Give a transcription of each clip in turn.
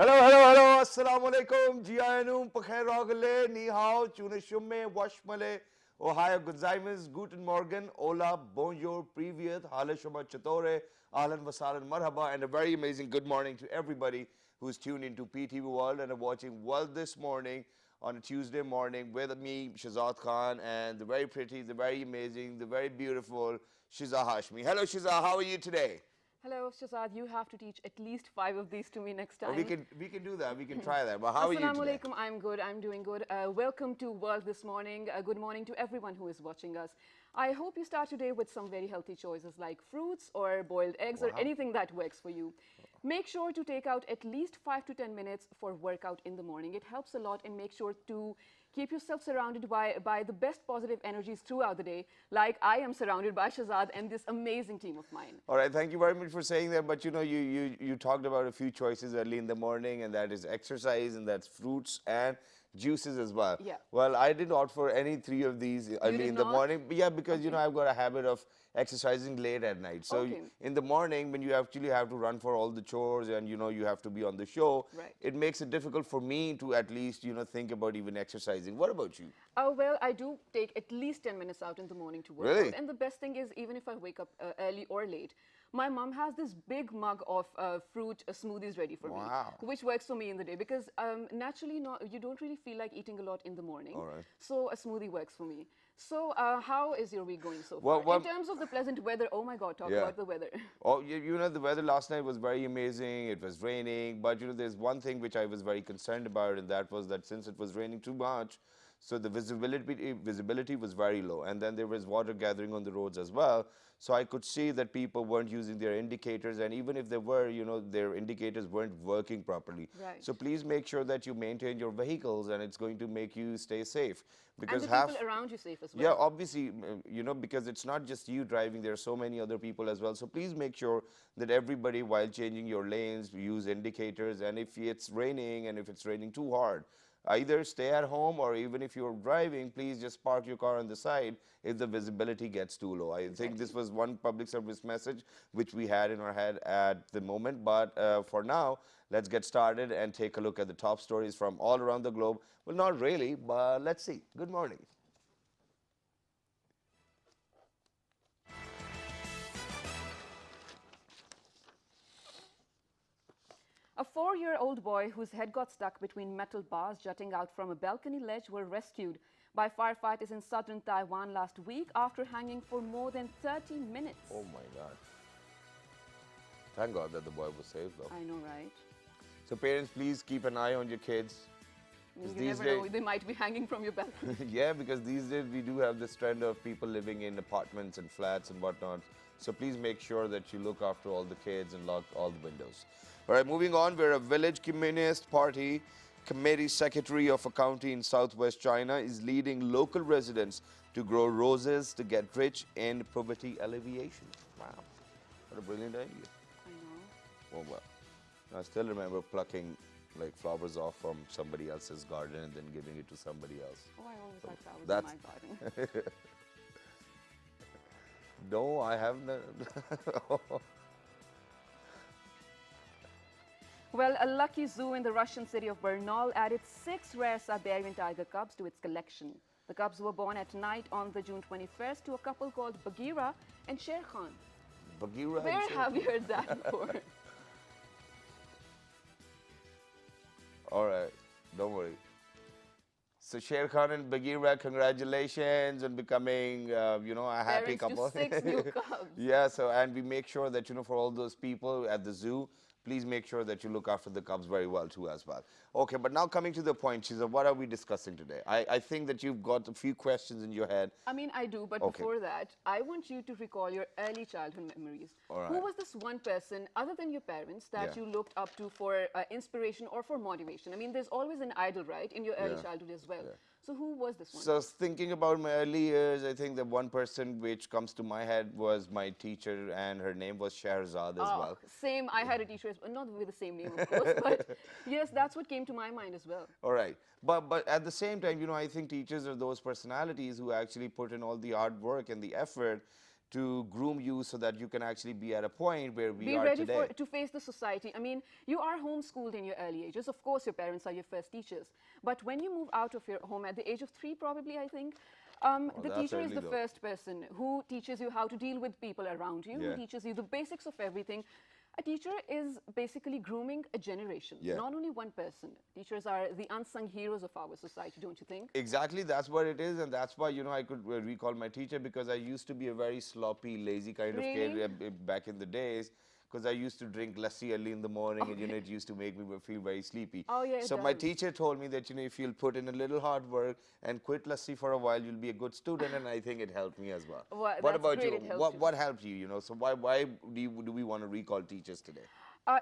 Hello, hello, hello. Assalamu alaikum. Jianum, Pakhair Rogale, Ni Hao, Chune Shumme, Washmale, Ohio Gozaimas, Guten Morgen, Ola, Bonjour, Privyet, Hale Shoma Chatore, Ahlan Wasalan Marhaba, and a very amazing good morning to everybody who's tuned into PTV World and are watching World this morning on a Tuesday morning with me, Shazad Khan, and the very pretty, the very amazing, the very beautiful Shiza Hashmi. Hello, Shiza, how are you today? Hello, Shazad. You have to teach at least 5 of these to me next We time. can we can do that. We can try that. But how are you Assalamu today? alaikum. I'm good. I'm doing good. Welcome to World this morning. Good morning to everyone who is watching us. I hope you start today with some very healthy choices like fruits or boiled eggs or Wow. anything that works for you. Make sure to take out at least 5 to 10 minutes for workout in the morning. It helps a lot, and make sure to keep yourself surrounded by the best positive energies throughout the day, like I am surrounded by Shazad and this amazing team of mine. All right, thank you very much for saying that. But you know, you talked about a few choices early in the morning, and that is exercise, and that's fruits and juices as well. Yeah. Well, I didn't opt for any three of these You early did in the not? morning. But yeah, because you know Okay. I've got a habit of exercising late at night. So Okay. in the morning, when you actually have to run for all the chores and you know you have to be on the show, Right. it makes it difficult for me to at least you know think about even exercising. What about you? Oh, well, I do take at least 10 minutes out in the morning to work out. Really? And the best thing is, even if I wake up early or late, my mom has this big mug of fruit smoothies ready for me, Wow. which works for me in the day because naturally you don't really feel like eating a lot in the morning. All right. So a smoothie works for me. So how is your week going so far? Well, In well, terms of the pleasant weather, oh my God, talk yeah. about the weather. Oh, you know, the weather last night was very amazing. It was raining, but you know, there's one thing which I was very concerned about, and that was that since it was raining too much, so the visibility was very low, and then there was water gathering on the roads as well. So I could see that people weren't using their indicators, and even if they were, you know, their indicators weren't working properly. Right. So please make sure that you maintain your vehicles, and it's going to make you stay safe And because the people half. around you safe as Yeah, well. obviously, you know, because it's not just you driving, there are so many other people as well. So please make sure that everybody, while changing your lanes, use indicators. And if it's raining and if it's raining too hard, either stay at home or even if you're driving, please just park your car on the side if the visibility gets too low. I think this Exactly. was one public service message which we had in our head at the moment. But for now, let's get started and take a look at the top stories from all around the globe. Well, not really, but let's see. Good morning. A 4-year-old boy whose head got stuck between metal bars jutting out from a balcony ledge were rescued by firefighters in southern Taiwan last week after hanging for more than 30 minutes. Oh my God. Thank God that the boy was safe though. I know, right? So parents, please keep an eye on your kids. I mean, 'Cause you these never days, know, they might be hanging from your balcony. yeah, because these days we do have this trend of people living in apartments and flats and whatnot. So please make sure that you look after all the kids and lock all the windows. All right, moving on, where a village communist party committee secretary of a county in southwest China is leading local residents to grow roses to get rich in poverty alleviation. Wow, what a brilliant idea. I know. Oh well, I still remember plucking like flowers off from somebody else's garden and then giving it to somebody else. Oh, I always had flowers in That's my garden. no, I haven't. Well, a lucky zoo in the Russian city of Bernal added 6 rare Siberian tiger cubs to its collection. The cubs were born at night on the June 21st to a couple called Bagheera and Sher Khan. Bagheera Where and Sher have you heard that before? All right, don't worry. So Sher Khan and Bagheera, congratulations on becoming, you know, a happy Parents to couple. 6 new cubs. Yeah, so and we make sure that, you know, for all those people at the zoo, please make sure that you look after the cubs very well too as well. Okay, but now coming to the point, Shiza, what are we discussing today? I think that you've got a few questions in your head. I mean, I do, but Okay. before that, I want you to recall your early childhood memories. All Who right. was this one person, other than your parents, that Yeah. you looked up to for inspiration or for motivation? I mean, there's always an idol, right, in your early Yeah. childhood as well. So who was this one? So thinking about my early years, I think the one person which comes to my head was my teacher, and her name was Shahrazad as well. Same, I had a teacher, not with the same name, of course, but yes, that's what came to my mind as well. All right, but at the same time, you know, I think teachers are those personalities who actually put in all the hard work and the effort to groom you so that you can actually be at a point where we Be are ready today. to face the society. I mean, you are homeschooled in your early ages. Of course, your parents are your first teachers. But when you move out of your home at the age of 3, probably, I think, the that's teacher is early the though. first person who teaches you how to deal with people around you, Yeah. who teaches you the basics of everything. A teacher is basically grooming a generation, Yeah. not only one person. Teachers are the unsung heroes of our society, don't you think? Exactly, that's what it is, and that's why, you know, I could recall my teacher, because I used to be a very sloppy, lazy kind of kid Really? back in the days, because I used to drink lassi early in the morning, and, you know, it used to make me feel very sleepy. Oh, yeah, it So my does. teacher told me that, you know, if you'll put in a little hard work and quit lassi for a while, you'll be a good student, and I think it helped me as well. Well, What that's about great, you? it helped you. What helped you, you know? So why do we want to recall teachers today?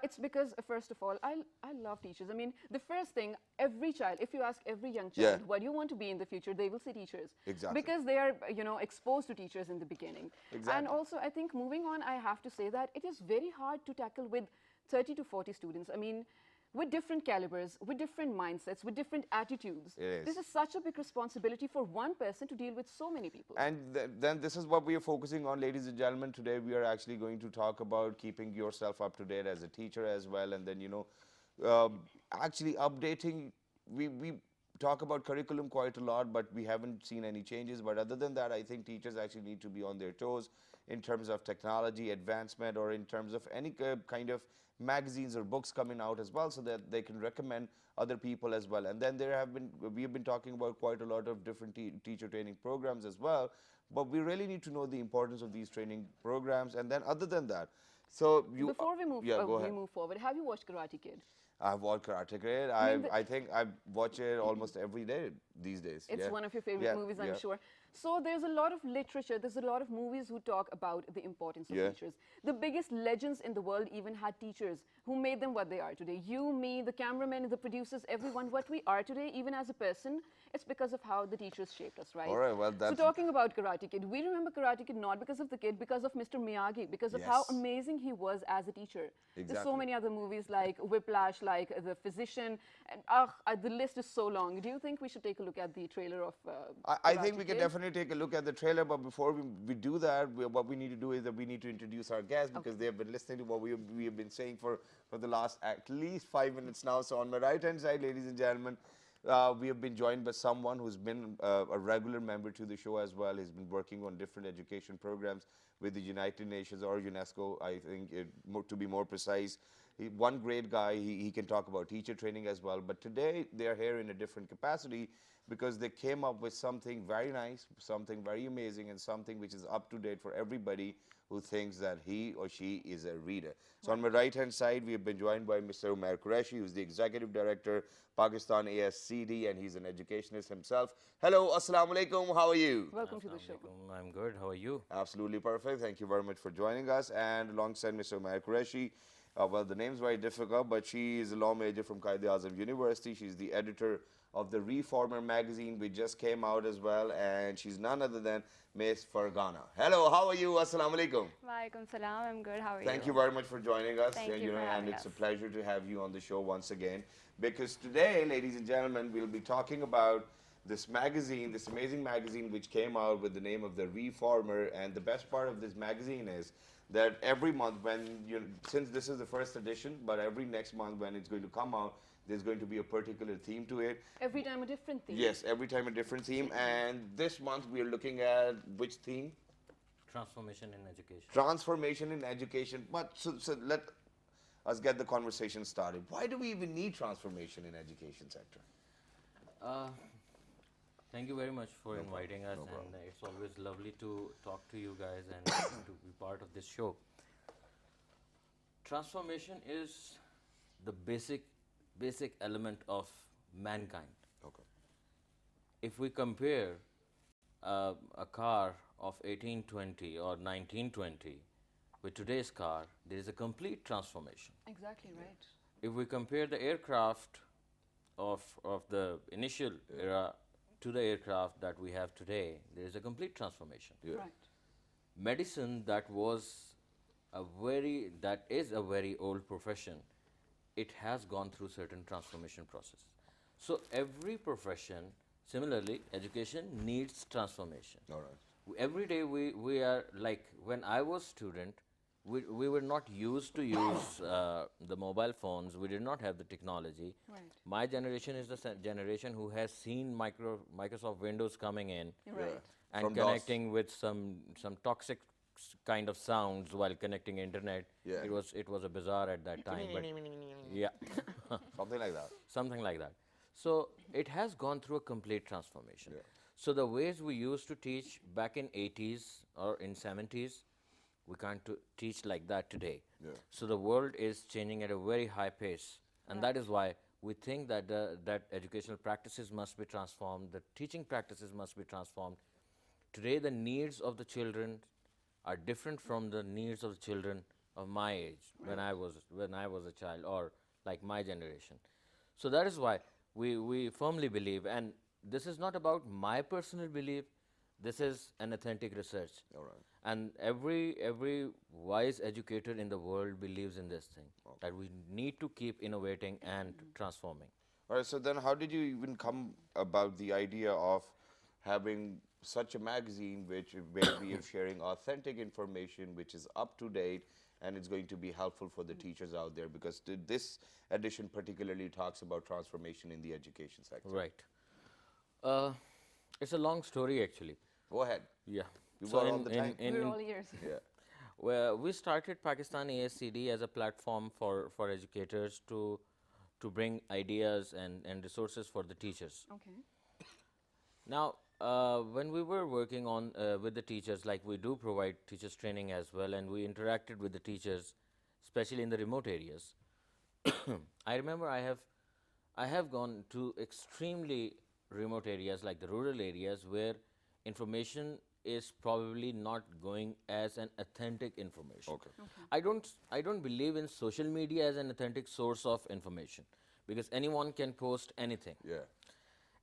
It's because, first of all, I love teachers. I mean, the first thing, every child, if you ask every young child, Yeah. what do you want to be in the future, they will say teachers. Exactly. Because they are, you know, exposed to teachers in the beginning. Exactly. And also, I think moving on, I have to say that it is very hard to tackle with 30 to 40 students. I mean, with different calibers, with different mindsets, with different attitudes. It is. This is such a big responsibility for one person to deal with so many people. And then this is what we are focusing on, ladies and gentlemen. Today we are actually going to talk about keeping yourself up to date as a teacher as well, and then, you know, actually updating. We talk about curriculum quite a lot, but we haven't seen any changes. But other than that, I think teachers actually need to be on their toes in terms of technology advancement, or in terms of any kind of magazines or books coming out as well, so that they can recommend other people as well. And then we have been talking about quite a lot of different teacher training programs as well, but we really need to know the importance of these training programs. And then other than that, so you Before we move, yeah, go ahead. move forward, have you watched Karate Kid? I've watched Karate Kid. mean, I think I watch it almost every day these days. It's yeah. one of your favorite Yeah, movies, I'm yeah. sure. So there's a lot of literature, there's a lot of movies who talk about the importance of Yeah. teachers. The biggest legends in the world even had teachers who made them what they are today. You, me, the cameramen, the producers, everyone, what we are today, even as a person, it's because of how the teachers shaped us, right? All right, well, So that's talking about Karate Kid, we remember Karate Kid not because of the kid, because of Mr. Miyagi, because of how Yes. amazing he was as a teacher. There's so Exactly. many other movies like Whiplash, like The Physician, and the list is so long. Do you think we should take a look at the trailer of I think Karate we can Kid? definitely take a look at the trailer, but before we do that, what we need to do is that we need to introduce our guests, because they have been listening to what we have been saying for the last at least 5 minutes now. So on my right hand side, ladies and gentlemen, we have been joined by someone who's been a regular member to the show as well. He's been working on different education programs with the United Nations or UNESCO, I think, to be more precise. One great guy, he can talk about teacher training as well. But today, they're here in a different capacity, because they came up with something very nice, something very amazing, and something which is up to date for everybody who thinks that he or she is a reader. So on my right-hand side, we have been joined by Mr. Umair Qureshi, who's the Executive Director, Pakistan ASCD, and he's an educationist himself. Hello, Assalamu alaikum, how are you? Welcome to the show. Assalamualaikum. I'm good. How are you? Absolutely perfect. Thank you very much for joining us. And alongside Mr. Umair Qureshi, well, the name's very difficult, but she is a law major from Quaid-e-Azam University. She's the editor of the Reformer magazine, which just came out as well, and she's none other than Miss Fargana. Hello, how are you? Assalamu alaikum. Walaikum salam. I'm good. How are you? Thank you very much for joining us. Thank you for and having it's a us. pleasure to have you on the show once again. Because today, ladies and gentlemen, we'll be talking about this magazine, this amazing magazine which came out with the name of the Reformer. And the best part of this magazine is that every month, since this is the first edition, but every next month when it's going to come out, there's going to be a particular theme to it. Every time a different theme. Yes, every time a different theme. And this month we are looking at which theme? Transformation in education. Transformation in education. But so let us get the conversation started. Why do we even need transformation in education sector? Thank you very much for inviting us, and it's always lovely to talk to you guys and to be part of this show. Transformation is the basic element of mankind. Okay. If we compare a car of 1820 or 1920 with today's car, there is a complete transformation. Exactly right. If we compare the aircraft of the initial era to the aircraft that we have today, there is a complete transformation. Yeah. Right. Medicine, that is a very old profession, it has gone through certain transformation process. So every profession, similarly, education needs transformation. All right. Every day we are like, when I was student, we were not used to use the mobile phones. We did not have the technology. Right. My generation is the generation who has seen Microsoft Windows coming in Right. and From DOS. connecting with some toxic kind of sounds while connecting internet. Yeah. It was a bizarre at that time, but yeah, Something like that. something like that. So it has gone through a complete transformation. Yeah. So the ways we used to teach back in 80s or in 70s, we can't teach like that today. Yeah. So the world is changing at a very high pace, and that is why we think that that educational practices must be transformed, the teaching practices must be transformed. Today, the needs of the children are different from the needs of the children of my age when I was a child, or like my generation. So that is why we firmly believe, and this is not about my personal belief. This is an authentic research. All right. And every wise educator in the world believes in this thing, that we need to keep innovating and transforming. All right, so then how did you even come about the idea of having such a magazine where we are sharing authentic information which is up to date and it's going to be helpful for the teachers out there, because this edition particularly talks about transformation in the education sector. Right. It's a long story actually. Go ahead. Yeah. You got all the time. We're all ears. Yeah. Well, we started Pakistan ASCD as a platform for educators to bring ideas and resources for the teachers. Okay. Now, when we were working on with the teachers, like we do provide teachers training as well, and we interacted with the teachers, especially in the remote areas. I remember I have gone to extremely remote areas, like the rural areas, where information is probably not going as an authentic information. Okay. I don't believe in social media as an authentic source of information, because anyone can post anything. Yeah.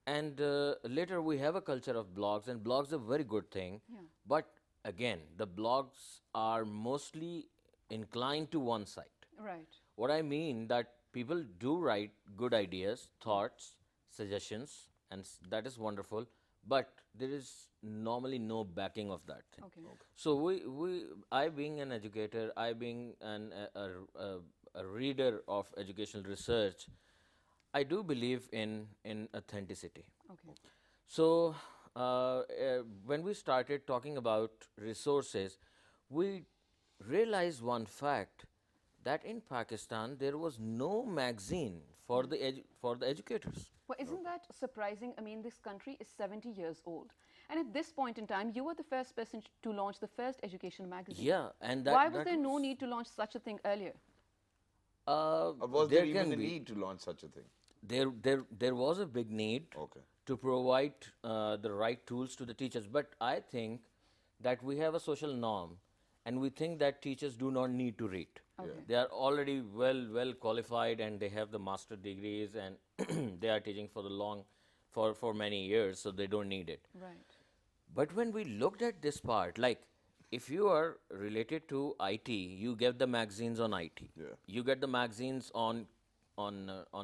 And later we have a culture of blogs, and blogs are a very good thing. Yeah. But again, the blogs are mostly inclined to one side. Right. What I mean that people do write good ideas, thoughts, suggestions, and that is wonderful. But there is normally no backing of that thing. Okay. So I being an educator, I being a reader of educational research, I do believe in authenticity. Okay. So when we started talking about resources, we realized one fact, that in Pakistan there was no magazine for the educators. Well, isn't that surprising? I mean, this country is 70 years old. And at this point in time, you were the first person to launch the first education magazine. Yeah, and Why was there no need to launch such a thing earlier? Or was there can even a be. need to launch such a thing? There was a big need Okay. to provide the right tools to the teachers, but I think that we have a social norm, and we think that teachers do not need to read. Okay. They are already well qualified, and they have the master degrees, and they are teaching for many years, so they don't need it. Right. But when we looked at this part, like if you are related to IT, you get the magazines on IT. Yeah. You get the magazines on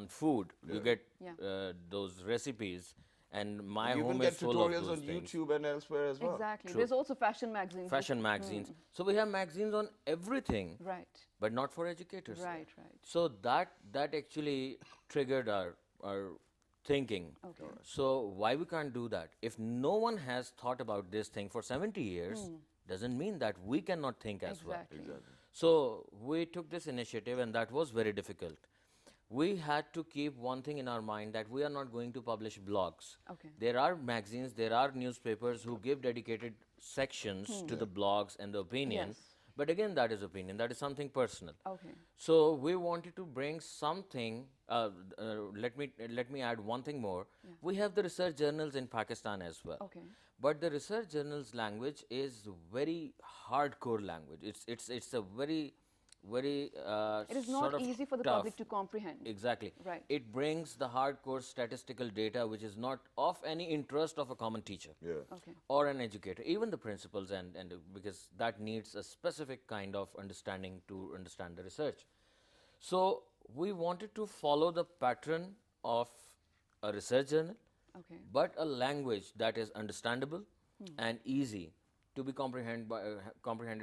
food. You get Yeah. those recipes, and my You home even is get full of tutorials those on things. YouTube and elsewhere as well. Exactly. True. There's also fashion magazines. Fashion magazines. So we have magazines on everything, Right. but not for educators. Right, right. So that actually triggered our thinking. Okay. Alright. So why we can't do that? If no one has thought about this thing for 70 years, doesn't mean that we cannot think as well. Exactly. So we took this initiative, and that was very difficult. We had to keep one thing in our mind, that we are not going to publish blogs. Okay. There are magazines, there are newspapers who give dedicated sections to the blogs and the opinion. Yes. But again, that is opinion, that is something personal. Okay. So we wanted to bring something. Let me add one thing more. We have the research journals in Pakistan as well. Okay. But the research journals language is very hardcore language. It's a very It is sort not of easy for the tough. public to comprehend. Exactly. Right. It brings the hardcore statistical data, which is not of any interest of a common teacher. Yeah. Okay. Or an educator, even the principals, and because that needs a specific kind of understanding to understand the research. So we wanted to follow the pattern of a research journal, Okay. but a language that is understandable and easy to be comprehended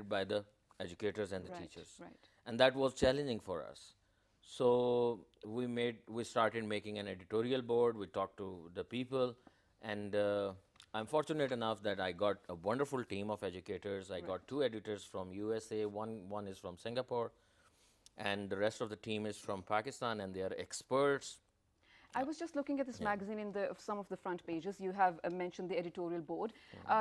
by the educators and the Right, teachers. right. And that was challenging for us. So we started making an editorial board. We talked to the people, and I'm fortunate enough that I got a wonderful team of educators. I got 2 editors from USA. One is from Singapore, and the rest of the team is from Pakistan, and they are experts. I was just looking at this magazine in some of the front pages. You have mentioned the editorial board.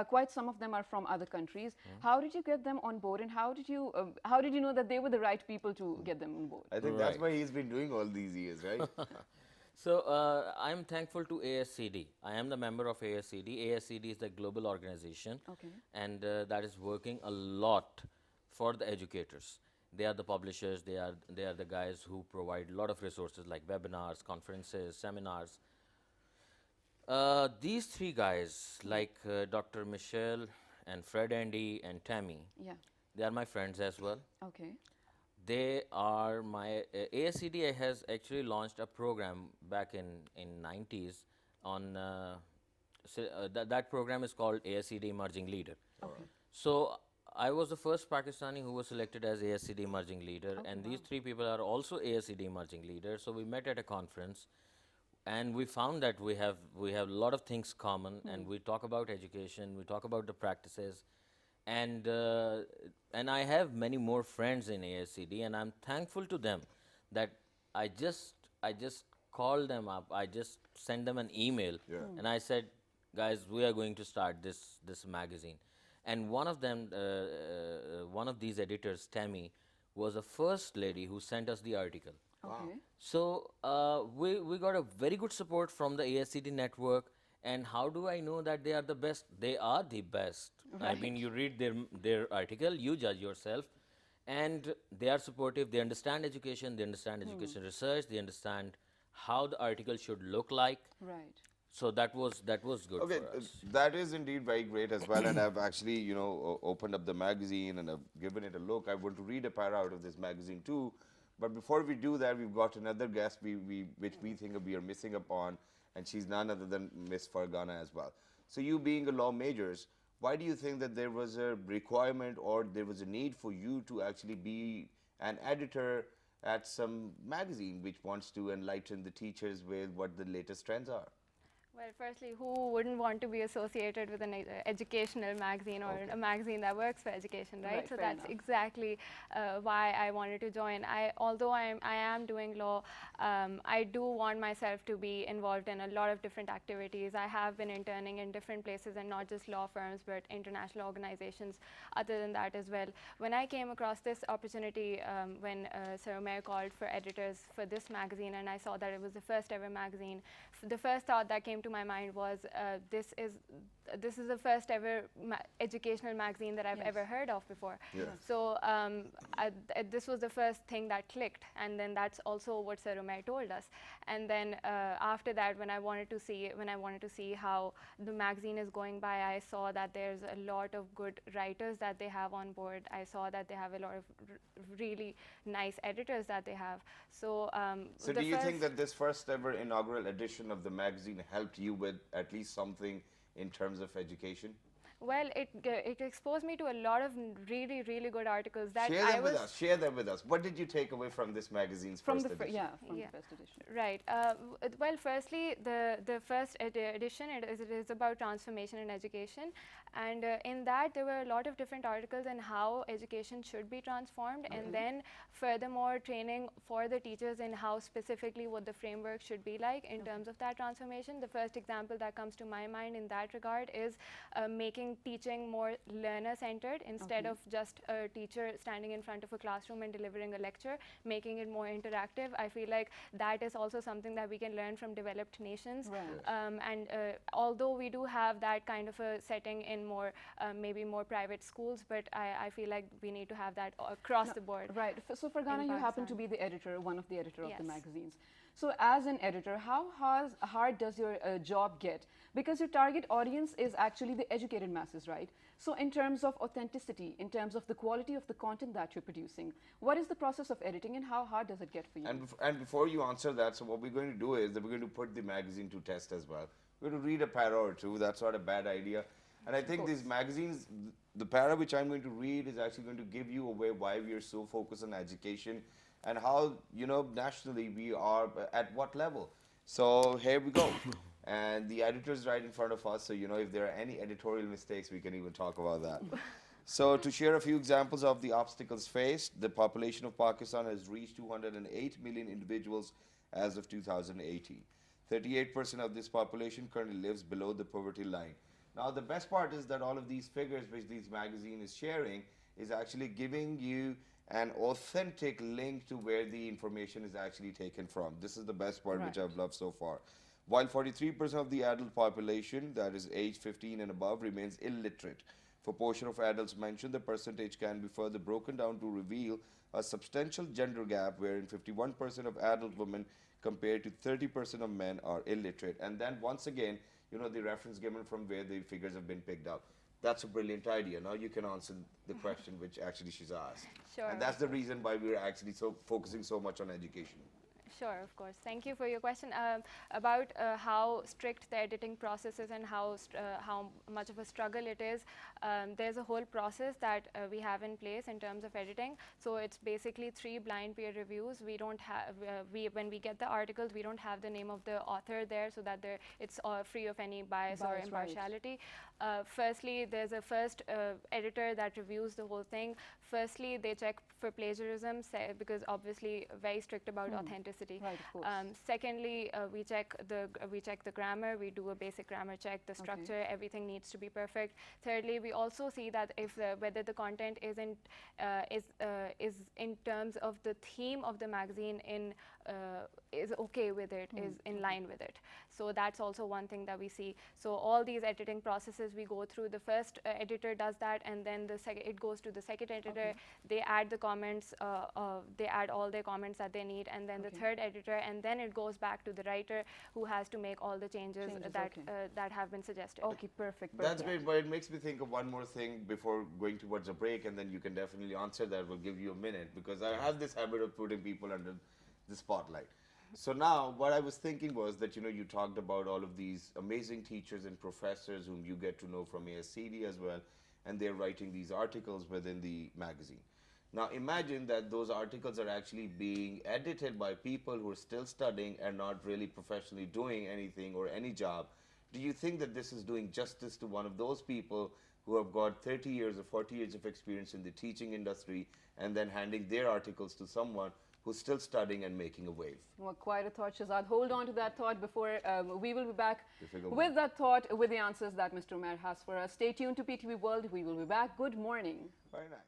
Quite some of them are from other countries. How did you get them on board, and how did you know that they were the right people to get them on board? I think that's Right. why he's been doing all these years, right? So I'm thankful to ASCD. I am the member of ASCD. ASCD is the global organization, Okay. and that is working a lot for the educators. They are the publishers. They are the guys who provide a lot of resources like webinars, conferences, seminars. These 3 guys, like Dr. Michelle and Fred Andy and Tammy, Yeah. they are my friends as well. Okay. They are my ASCD has actually launched a program back in 90s on that program is called ASCD Emerging Leader. Okay. So I was the first Pakistani who was selected as ASCD Emerging Leader, and these 3 people are also ASCD Emerging Leaders. So we met at a conference, and we found that we have a lot of things common, and we talk about education, we talk about the practices, and I have many more friends in ASCD, and I'm thankful to them that I just called them up, I just sent them an email, and I said, guys, we are going to start this magazine. And one of them, one of these editors, Tammy, was the first lady who sent us the article. Okay. So we got a very good support from the ASCD network. And how do I know that they are the best? They are the best. I mean, you read their article, you judge yourself, and they are supportive. They understand education. They understand education research. They understand how the article should look like. Right. So that was good Okay, for us. that is indeed very great as well. And I've actually, opened up the magazine and I've given it a look. I want to read a para out of this magazine too. But before we do that, we've got another guest which we think we are missing upon, and she's none other than Miss Fargana as well. So you being a law majors, why do you think that there was a requirement or there was a need for you to actually be an editor at some magazine which wants to enlighten the teachers with what the latest trends are? Well, firstly, who wouldn't want to be associated with an educational magazine or a magazine that works for education, right? Right, So fair that's enough. exactly why I wanted to join. Although I am doing law, I do want myself to be involved in a lot of different activities. I have been interning in different places, and not just law firms, but international organizations other than that as well. When I came across this opportunity, when Sir Umair called for editors for this magazine, and I saw that it was the first ever magazine, the first thought that came to my mind was this is the first ever educational magazine that I've ever heard of before. So this was the first thing that clicked, and then that's also what Sir Umair told us. And then after that, when I wanted to see how the magazine is going by, I saw that there's a lot of good writers that they have on board. I saw that they have a lot of really nice editors that they have. So So do you think that this first ever inaugural edition of the magazine helped you with at least something in terms of education? Well, it exposed me to a lot of really, really good articles that Share I them was with us. Share them with us. What did you take away from this magazine's From first the edition? from Yeah. the first edition. right. Well, firstly, the first edition it is about transformation in education, and in that there were a lot of different articles on how education should be transformed, and then furthermore training for the teachers in how specifically what the framework should be like in terms of that transformation. The first example that comes to my mind in that regard is making teaching more learner-centered instead of just a teacher standing in front of a classroom and delivering a lecture, making it more interactive. I feel like that is also something that we can learn from developed nations. Right. And although we do have that kind of a setting in more maybe more private schools, but I feel like we need to have that across the board. Right. So Fargana, you happen to Pakistan. be the editor, one of the editor of the Yes. magazines. So as an editor, how hard does your job get? Because your target audience is actually the educated masses, right? So in terms of authenticity, in terms of the quality of the content that you're producing, what is the process of editing and how hard does it get for you? And before you answer that, so what we're going to do is that we're going to put the magazine to test as well. We're going to read a para or two. That's not a bad idea. And I think these magazines, the para which I'm going to read is actually going to give you away why we are so focused on education and how, nationally we are at what level. So here we go. And the editor is right in front of us. So, if there are any editorial mistakes, we can even talk about that. So to share a few examples of the obstacles faced, the population of Pakistan has reached 208 million individuals as of 2018. 38% of this population currently lives below the poverty line. Now, the best part is that all of these figures which this magazine is sharing is actually giving you an authentic link to where the information is actually taken from. This is the best part which I've loved so far. While 43% of the adult population, that is age 15 and above, remains illiterate. For portion of adults mentioned, the percentage can be further broken down to reveal a substantial gender gap wherein 51% of adult women compared to 30% of men are illiterate. And then once again, the reference given from where the figures have been picked up. That's a brilliant idea. Now you can answer the question which actually she's asked. Sure. And that's the reason why we're actually focusing so much on education. Sure, of course. Thank you for your question about how strict the editing process is and how much of a struggle it is. There's a whole process that we have in place in terms of editing. So it's basically 3 blind peer reviews. We don't have when we get the articles, we don't have the name of the author there, so that it's free of any bias or impartiality. Firstly, there's a first editor that reviews the whole thing. Firstly, they check for plagiarism because obviously very strict about authenticity. Right, of course. Secondly, we check the grammar. We do a basic grammar check, the structure, everything needs to be perfect. Thirdly, we also see that if whether the content is in terms of the theme of the magazine is okay with it, is in line with it. So that's also one thing that we see. So all these editing processes we go through. The first editor does that, and then it goes to the second editor. They add the comments. They add all their comments that they need, and then the third editor, and then it goes back to the writer who has to make all the changes that have been suggested. Okay, perfect. That's great, but it makes me think of one more thing before going towards a break, and then you can definitely answer that. We'll give you a minute, because I have this habit of putting people under the spotlight. So now what I was thinking was that, you talked about all of these amazing teachers and professors whom you get to know from ASCD as well, and they're writing these articles within the magazine. Now imagine that those articles are actually being edited by people who are still studying and not really professionally doing anything or any job. Do you think that this is doing justice to one of those people who have got 30 years or 40 years of experience in the teaching industry and then handing their articles to someone who's still studying and making a wave? Well, quite a thought, Shahzad. Hold on to that thought before we will be back with that thought, with the answers that Mr. Umair has for us. Stay tuned to PTV World. We will be back. Good morning. Very nice.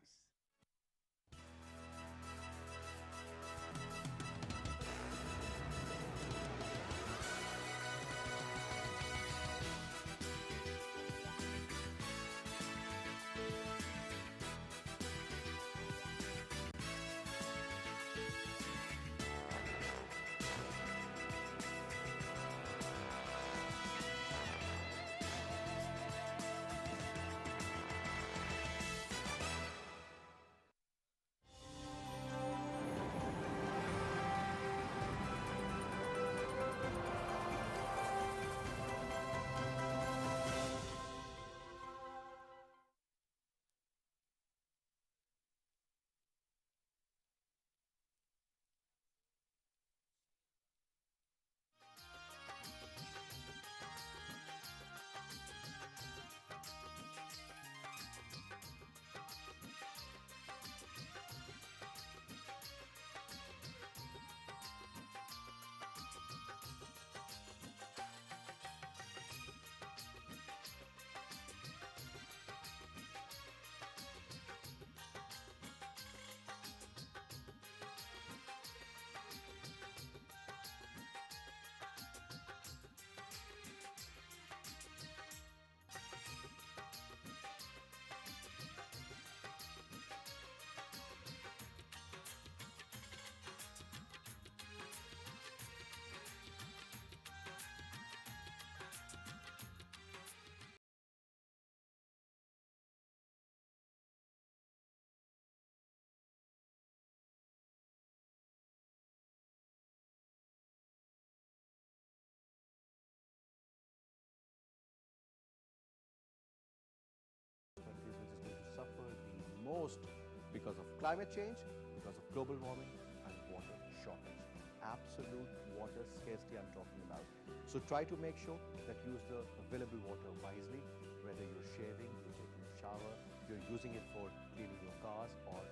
climate change, because of global warming and water shortage. Absolute water scarcity I'm talking about. So try to make sure that you use the available water wisely, whether you're shaving, you're taking a shower, you're using it for cleaning your cars or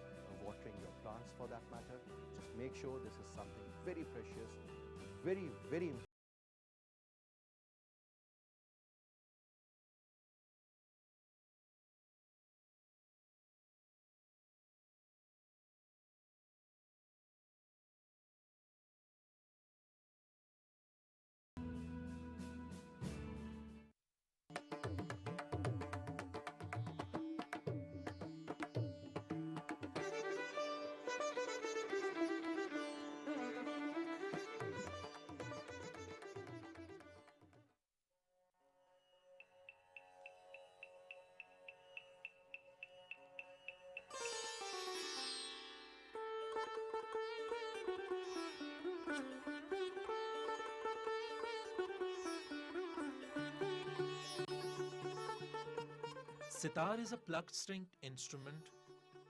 watering your plants for that matter. Just make sure this is something very precious, very, very important. Sitar is a plucked stringed instrument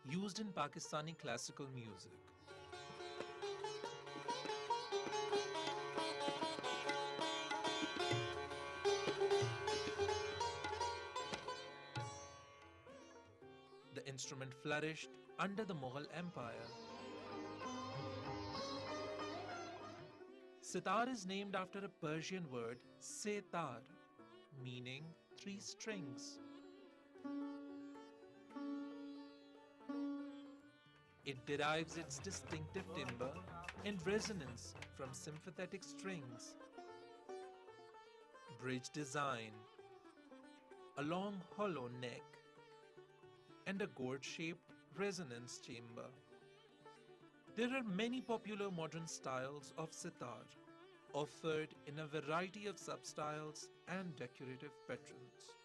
used in Pakistani classical music. The instrument flourished under the Mughal Empire. Sitar is named after a Persian word, setar, meaning three strings. It derives its distinctive timbre and resonance from sympathetic strings, bridge design, a long hollow neck, and a gourd-shaped resonance chamber. There are many popular modern styles of sitar, offered in a variety of substyles and decorative patterns.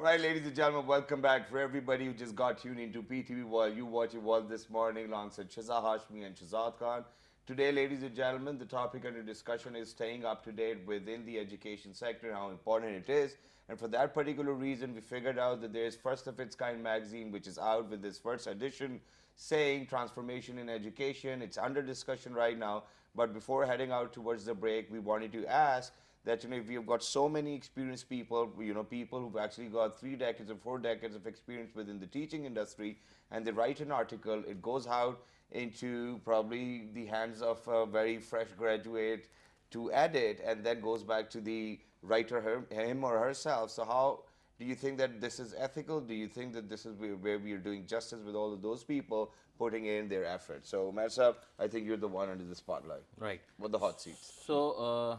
All right, ladies and gentlemen, welcome back. For everybody who just got tuned into PTV while you watch Evolve this morning alongside Shiza Hashmi and Shazad Khan. Today, ladies and gentlemen, the topic under discussion is staying up to date within the education sector, how important it is. And for that particular reason, we figured out that there is First of Its Kind magazine, which is out with this first edition saying transformation in education. It's under discussion right now. But before heading out towards the break, we wanted to ask that, if you've got so many experienced people, people who've actually got 3 decades or 4 decades of experience within the teaching industry, and they write an article, it goes out into probably the hands of a very fresh graduate to edit, and then goes back to the writer, him or herself. So how do you think that this is ethical? Do you think that this is where we are doing justice with all of those people putting in their effort? So, Mersa, I think you're the one under the spotlight. Right. With the hot seats. So,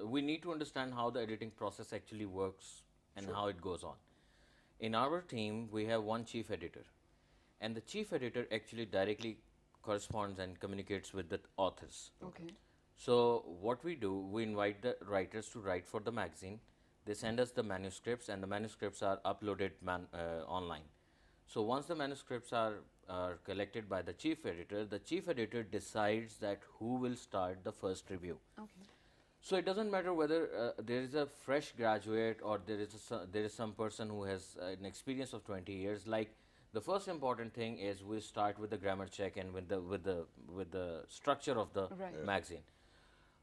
we need to understand how the editing process actually works and how it goes on. In our team, we have one chief editor, and the chief editor actually directly corresponds and communicates with the authors. Okay. So what we do, we invite the writers to write for the magazine. They send us the manuscripts, and the manuscripts are uploaded online. So once the manuscripts are collected by the chief editor decides that who will start the first review. Okay. So it doesn't matter whether there is a fresh graduate or there is some person who has an experience of 20 years. Like, the first important thing is we start with the grammar check and with the structure of the Right. magazine.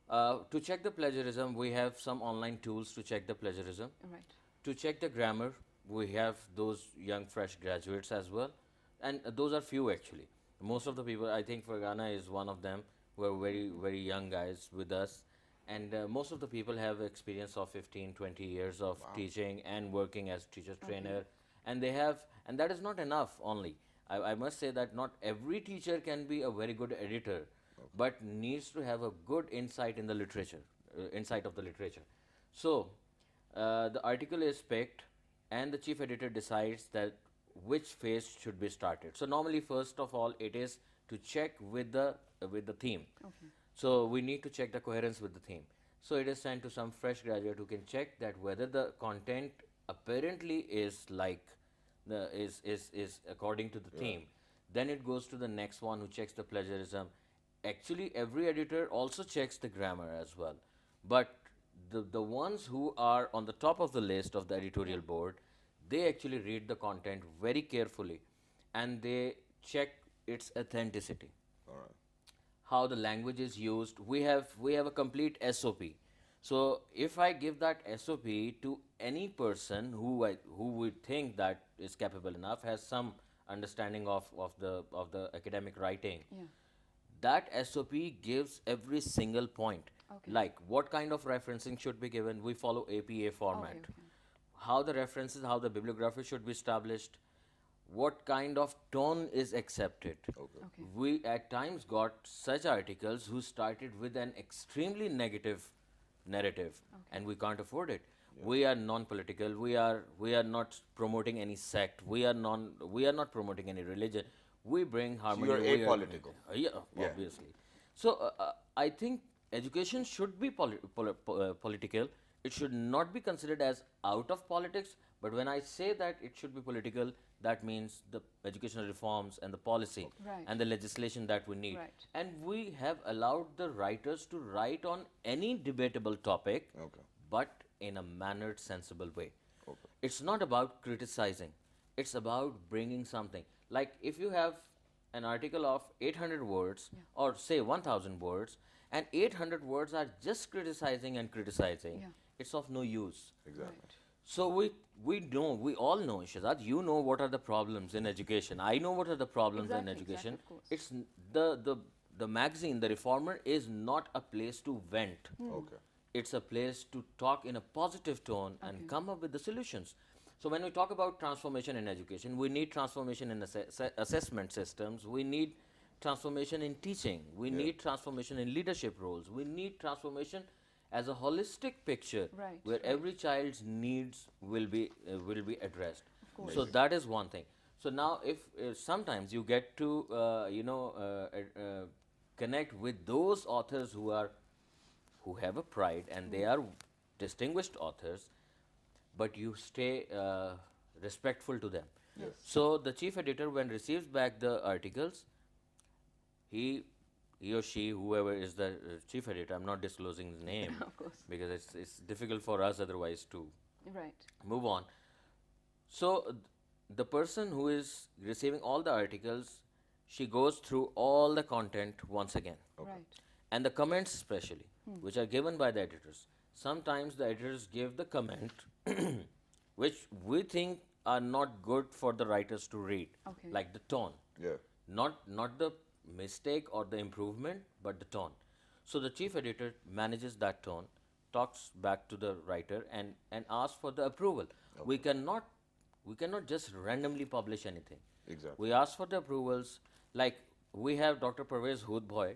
To check the plagiarism, we have some online tools to check the plagiarism. Right. To check the grammar, we have those young fresh graduates as well, and those are few actually. Most of the people, I think Fargana is one of them, who are very young guys with us. and most of the people have experience of 15, 20 years of teaching and working as teacher trainer, and they have, and that is not enough only. I must say that not every teacher can be a very good editor, but needs to have a good insight in the literature, insight of the literature. So the article is picked, and the chief editor decides that which phase should be started. So normally, first of all, it is to check with the theme. So we need to check the coherence with the theme. So it is sent to some fresh graduate who can check that whether the content apparently is like is according to the theme. Then it goes to the next one who checks the plagiarism. Actually, every editor also checks the grammar as well. But the ones who are on the top of the list of the editorial board, they actually read the content very carefully, and they check its authenticity. How the language is used. We have a complete SOP. So if I give that SOP to any person who would think that is capable enough, has some understanding of the academic writing, that SOP gives every single point. Like what kind of referencing should be given. We follow APA format. How the references, how the bibliography should be established, what kind of tone is accepted. We at times got such articles who started with an extremely negative narrative, and we can't afford it. We are non-political. We are not promoting any sect. We are not promoting any religion. We bring harmony. you're We are- apolitical. Yeah, obviously. So I think education should be political. It should not be considered as out of politics. But when I say that it should be political, that means the educational reforms and the policy Right. and the legislation that we need. Right. And we have allowed the writers to write on any debatable topic, but in a mannered, sensible way. It's not about criticizing. It's about bringing something. Like if you have an article of 800 words or say 1000 words, and 800 words are just criticizing and criticizing, it's of no use. Exactly. So we all know, Shahzad, you know what are the problems in education. I know what are the problems in Exactly, education. of course. It's the magazine, the Reformer, is not a place to vent. It's a place to talk in a positive tone and come up with the solutions. So when we talk about transformation in education, we need transformation in assessment systems. We need transformation in teaching. We need transformation in leadership roles. We need transformation as a holistic picture Right, where right. every child's needs will be addressed. So that is one thing. So now if sometimes you get to connect with those authors who have a pride and they are distinguished authors, but you stay respectful to them. So the chief editor, when receives back the articles, he or she, whoever is the chief editor, I'm not disclosing his name Of course. because it's difficult for us otherwise to Right. move on. So the person who is receiving all the articles, she goes through all the content once again. Right. And the comments especially, which are given by the editors. Sometimes the editors give the comment which we think are not good for the writers to read, like the tone. Not the mistake or the improvement, but the tone. So the chief editor manages that tone, talks back to the writer and asks for the approval. We cannot just randomly publish anything. Exactly. We ask for the approvals. Like we have Dr. Parvez Hoodbhoy,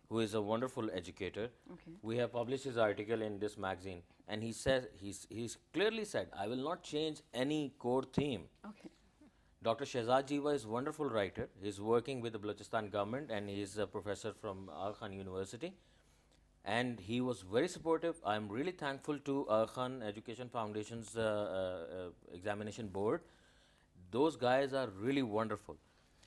who is a wonderful educator. We have published his article in this magazine, and he says he's clearly said, I will not change any core theme. Dr. Shehzad Jiva is a wonderful writer. He's working with the Balochistan government and he is a professor from Aga Khan University. And he was very supportive. I'm really thankful to Aga Khan Education Foundation's examination board. Those guys are really wonderful.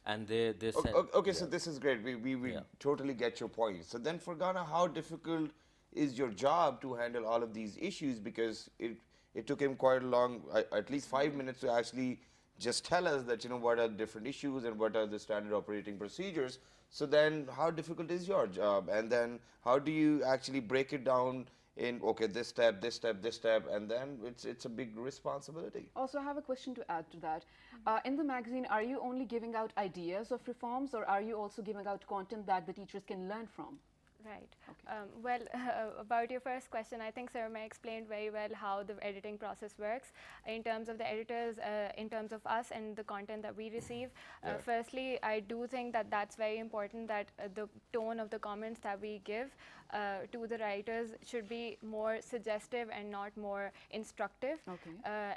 And they said... Okay, so this is great. We totally get your point. So then Fargana, how difficult is your job to handle all of these issues? Because it took him quite a long, at least 5 minutes to actually just tell us that, what are the different issues and what are the standard operating procedures. So then how difficult is your job? And then how do you actually break it down in, okay, this step, this step, this step, and then it's a big responsibility. Also, I have a question to add to that. In the magazine, are you only giving out ideas of reforms, or are you also giving out content that the teachers can learn from? Right. Okay. Well, about your first question, I think Sarma explained very well how the editing process works in terms of the editors, in terms of us and the content that we receive. Yeah. Firstly, I do think that that's very important, that the tone of the comments that we give to the writers should be more suggestive and not more instructive. Okay.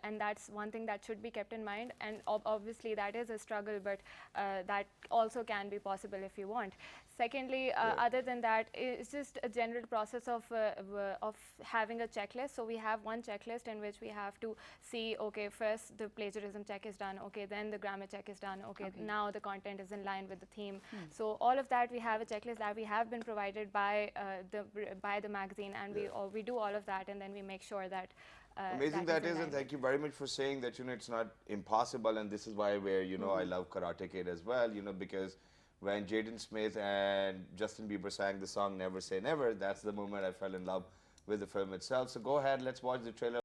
And that's one thing that should be kept in mind. And obviously, that is a struggle, but that also can be possible if you want. Secondly, other than that, it's just a general process of having a checklist. So we have one checklist in which we have to see, okay, first the plagiarism check is done, okay, then the grammar check is done, okay, now the content is in line with the theme. So all of that, we have a checklist that we have been provided by the magazine, and we do all of that, and then we make sure that Amazing that in is, line and with- thank you very much for saying that, it's not impossible, and this is why I love Karate Kid as well, because when Jaden Smith and Justin Bieber sang the song Never Say Never, that's the moment I fell in love with the film itself. So go ahead, let's watch the trailer.